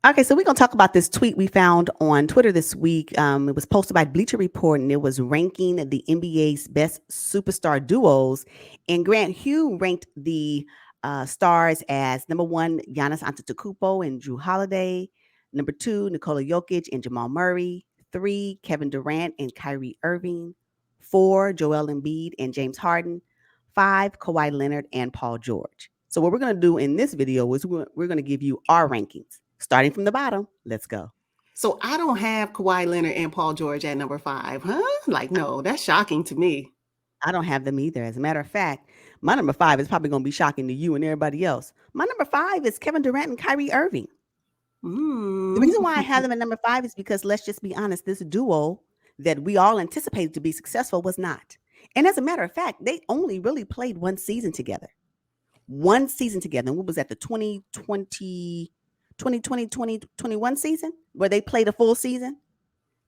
Okay, so we're going to talk about this tweet we found on Twitter this week. It was posted by Bleacher Report, and it was ranking the NBA's best superstar duos. And Grant Hugh ranked the stars as number one, Giannis Antetokounmpo and Drew Holiday. Number two, Nikola Jokic and Jamal Murray. Three, Kevin Durant and Kyrie Irving. Four, Joel Embiid and James Harden. Five, Kawhi Leonard and Paul George. So what we're going to do in this video is we're going to give you our rankings. Starting from the bottom, let's go. So I don't have Kawhi Leonard and Paul George at number 5, huh? Like, no, that's shocking to me. I don't have them either. As a matter of fact, my number 5 is probably going to be shocking to you and everybody else. My number 5 is Kevin Durant and Kyrie Irving. The reason why I have them at number 5 is because, let's just be honest, this duo that we all anticipated to be successful was not. And as a matter of fact, they only really played one season together. One season together. And what was that, the 2021 season where they played a full season?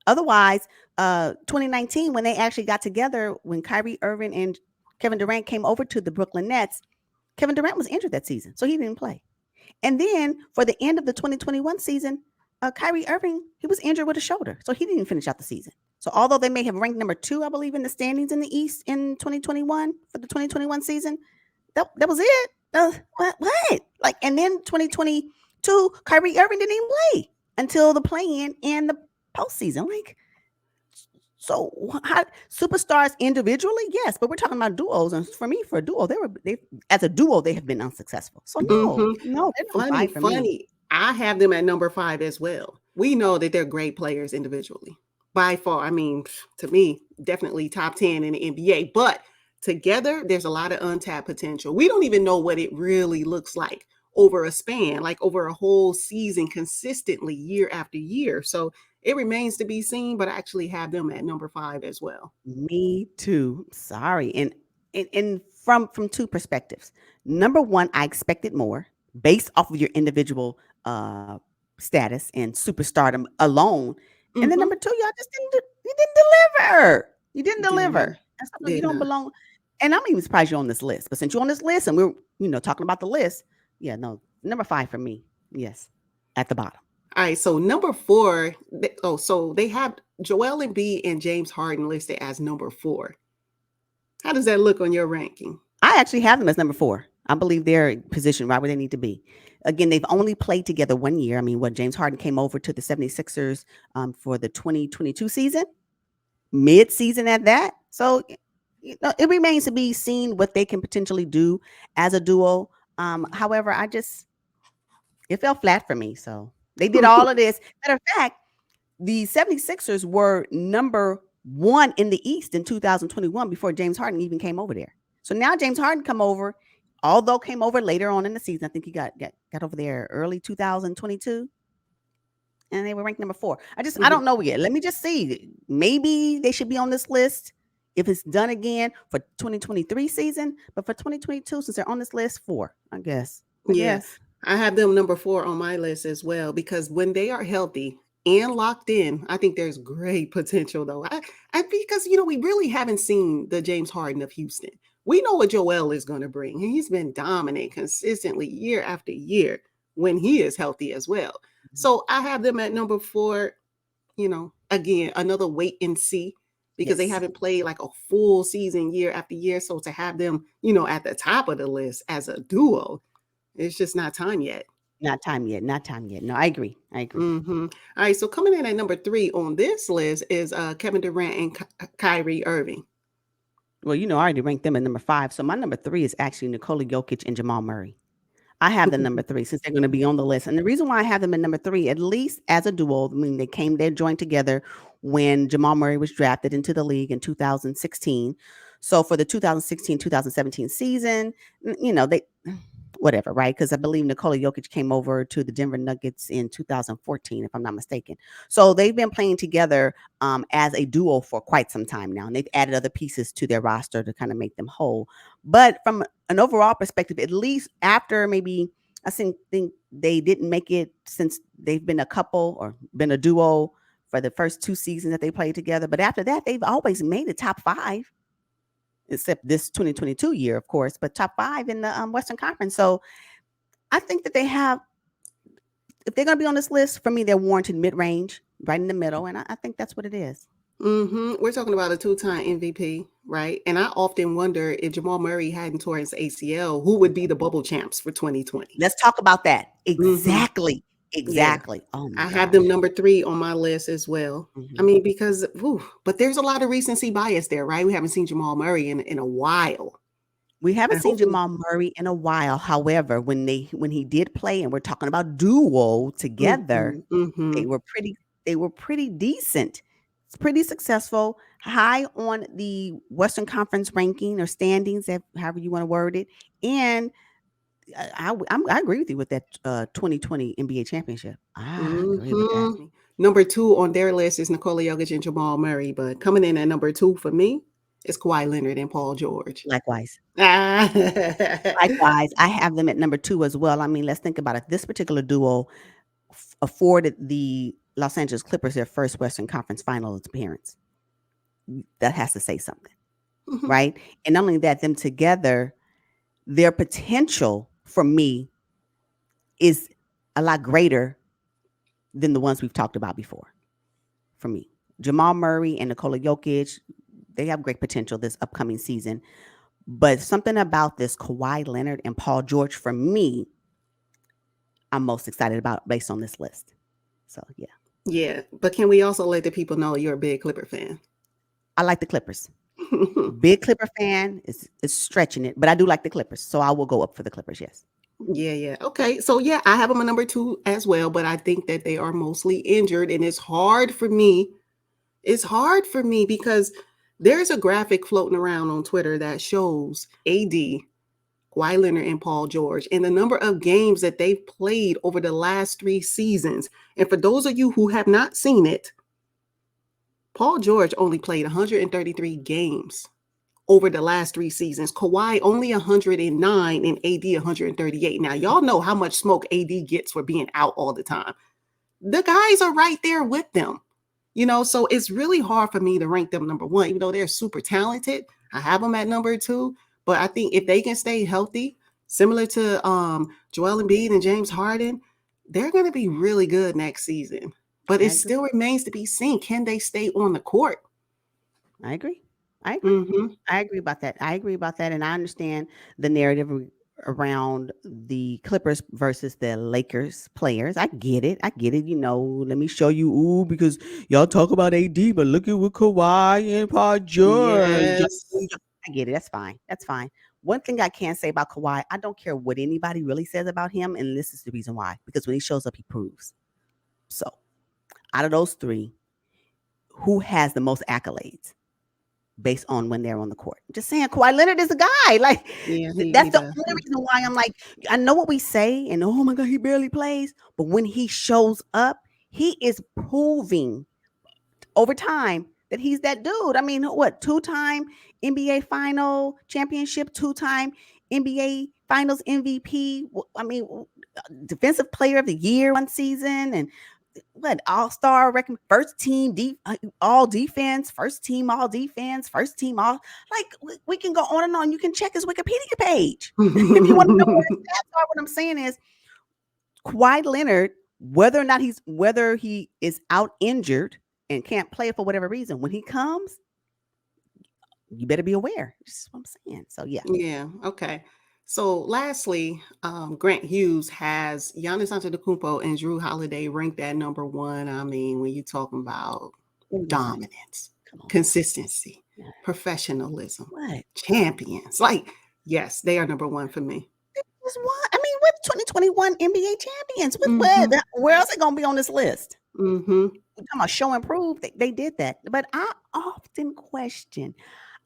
Otherwise, 2019, when they actually got together, when Kyrie Irving and Kevin Durant came over to the Brooklyn Nets, Kevin Durant was injured that season, so he didn't play. And then for the end of the 2021 season, Kyrie Irving, he was injured with a shoulder, so he didn't finish out the season. So although they may have ranked number 2, I believe, in the standings in the East in 2021 for the 2021 season, that was it. What? Like, and then 2022, Kyrie Irving didn't even play until the play-in and the postseason. Like, so how, superstars individually, yes, but we're talking about duos, and for me, for a duo, they as a duo they have been unsuccessful. So no, they're funny. I have them at number 5 as well. We know that they're great players individually, by far. I mean, to me, definitely top 10 in the NBA, but together, there's a lot of untapped potential. We don't even know what it really looks like over a span, like over a whole season consistently year after year. So it remains to be seen, but I actually have them at number 5 as well. Me too. Sorry. And from 2 perspectives. Number 1, I expected more based off of your individual status and superstardom alone. And then number 2, y'all just didn't deliver. You didn't deliver. You don't belong. And I'm even surprised you're on this list. But since you're on this list and we're talking about the list, yeah, no, number 5 for me. Yes, at the bottom. All right, so number 4. So they have Joel Embiid and James Harden listed as number 4. How does that look on your ranking? I actually have them as number 4. I believe they're positioned right where they need to be. Again, they've only played together 1 year. I mean, James Harden came over to the 76ers for the 2022 season, mid-season at that. So, it remains to be seen what they can potentially do as a duo. However, it fell flat for me. So they did all of this. Matter of fact, the 76ers were number 1 in the East in 2021 before James Harden even came over there. So now James Harden came over later on in the season. I think he got over there early 2022. And they were ranked number 4. I don't know yet. Let me just see. Maybe they should be on this list if it's done again for 2023 season, but for 2022, since they're on this list, 4, I guess. Yes. I have them number 4 on my list as well, because when they are healthy and locked in, I think there's great potential though. Because, we really haven't seen the James Harden of Houston. We know what Joel is going to bring. He's been dominant consistently year after year when he is healthy as well. So I have them at number 4, again, another wait and see, because they haven't played like a full season year after year. So to have them, at the top of the list as a duo, it's just not time yet. Not time yet. No, I agree. All right. So coming in at number 3 on this list is Kevin Durant and Kyrie Irving. Well, I already ranked them at number 5. So my number 3 is actually Nikola Jokic and Jamal Murray. I have the number 3 since they're going to be on the list. And the reason why I have them at number 3, at least as a duo, I mean, they joined together when Jamal Murray was drafted into the league in 2016. So for the 2016-2017 season, they whatever, right? Because I believe Nikola Jokic came over to the Denver Nuggets in 2014, if I'm not mistaken. So they've been playing together as a duo for quite some time now, and they've added other pieces to their roster to kind of make them whole. But from an overall perspective, at least after maybe I think they didn't make it since they've been a couple or been a duo for the first 2 seasons that they played together. But after that, they've always made the top 5. Except this 2022 year, of course, but top 5 in the Western Conference. So I think that they have if they're going to be on this list, for me, they're warranted mid-range, right in the middle, and I think that's what it is. We're talking about a two-time MVP, right? And I often wonder if Jamal Murray hadn't tore his ACL, who would be the bubble champs for 2020? Let's talk about that. Mm-hmm. Exactly. Yeah. Exactly. Oh my I have them gosh. number 3 on my list as well. I Mhm. mean, because, but there's a lot of recency bias there, right? We haven't seen Jamal Murray in a while. We haven't And seen hopefully, Jamal Murray in a while. However, when he did play, and we're talking about duo together, hmm hmm they were pretty decent. It's pretty successful, high on the Western Conference ranking or standings, however you want to word it. And I agree with you with that 2020 NBA championship. I agree with that. number 2 on their list is Nikola Jokic and Jamal Murray, but coming in at number 2 for me is Kawhi Leonard and Paul George. Likewise. Ah. Likewise, I have them at number 2 as well. I mean, let's think about it. This particular duo afforded the Los Angeles Clippers their first Western Conference Finals appearance. That has to say something, right? And not only that, them together, their potential for me is a lot greater than the ones we've talked about before. For me, Jamal Murray and Nikola Jokic, they have great potential this upcoming season. But something about this Kawhi Leonard and Paul George, for me, I'm most excited about based on this list. So yeah, Yeah, but can we also let the people know you're a big Clipper fan? I like the Clippers. Big Clipper fan is stretching it, but I do like the Clippers, so I will go up for the Clippers. Yes. Yeah. Okay. So yeah, I have them a number 2 as well, but I think that they are mostly injured, and it's hard for me. It's hard for me because there's a graphic floating around on Twitter that shows AD, Kawhi Leonard, and Paul George, and the number of games that they've played over the last 3 seasons. And for those of you who have not seen it, Paul George only played 133 games over the last 3 seasons. Kawhi only 109 and AD 138. Now, y'all know how much smoke AD gets for being out all the time. The guys are right there with them. So it's really hard for me to rank them number 1, even though they're super talented. I have them at number 2, but I think if they can stay healthy, similar to Joel Embiid and James Harden, they're going to be really good next season. But I it agree. still remains to be seen. Can they stay on the court? I agree. I agree. Mm-hmm. I agree about that. I agree about that, and I understand the narrative around the Clippers versus the Lakers players. I get it. I get it. Let me show you. Ooh, because y'all talk about AD, but look at with Kawhi and Paul George. Yes. I get it. That's fine. That's fine. One thing I can say about Kawhi, I don't care what anybody really says about him, and this is the reason why. Because when he shows up, he proves. So, out of those three, who has the most accolades based on when they're on the court? Just saying, Kawhi Leonard is a guy. Like, Yeah, that's he the does. only reason why I'm like, I know what we say, and oh my God, he barely plays. But when he shows up, he is proving over time that he's that dude. I mean, what, 2-time NBA final championship, 2-time NBA finals MVP. I mean, defensive player of the year one season, and what, all-star record, first team all defense, first team all defense, first team all, like, we can go on and on. You can check his Wikipedia page if you want to know where his stats are. What I'm saying is, Kawhi Leonard, whether he is out injured and can't play for whatever reason, when he comes, you better be aware. That's what I'm saying. So yeah. Yeah. Okay. So lastly, Grant Hughes has Giannis Antetokounmpo and Drew Holiday ranked at number 1. I mean, when you're talking about What? dominance, Come on. consistency, What? professionalism, What? champions, like, yes, they are number 1 for me. What? I mean, what, 2021 NBA champions? Mm-hmm. Where else are they gonna be on this list? Mm-hmm. We're talking about show and prove. They did that. But I often question.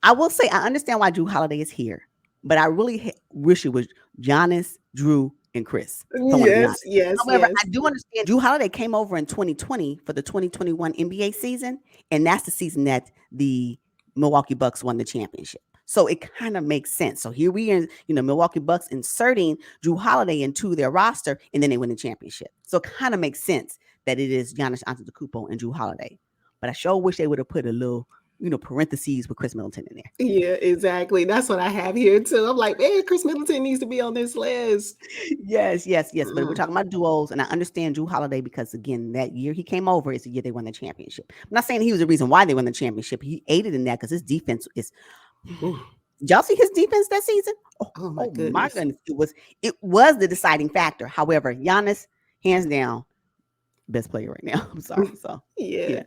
I will say I understand why Drew Holiday is here, but I really wish it was Giannis, Drew, and Chris. If I want to be Yes, honest. yes, However, yes. I do understand Drew Holiday came over in 2020 for the 2021 NBA season, and that's the season that the Milwaukee Bucks won the championship. So it kind of makes sense. So here we are, Milwaukee Bucks inserting Drew Holiday into their roster, and then they win the championship. So it kind of makes sense that it is Giannis Antetokounmpo and Drew Holiday. But I sure wish they would have put a little parentheses with Chris Middleton in there. Yeah, exactly. That's what I have here too. I'm like, man, Chris Middleton needs to be on this list. Yes, yes, yes. But we're talking about duos, and I understand Drew Holiday because again, that year he came over is the year they won the championship. I'm not saying he was the reason why they won the championship. He aided in that because his defense is. Ooh, Y'all see his defense that season? Oh, oh my oh my goodness. goodness, it was the deciding factor. However, Giannis, hands down, best player right now. I'm sorry. So Yeah.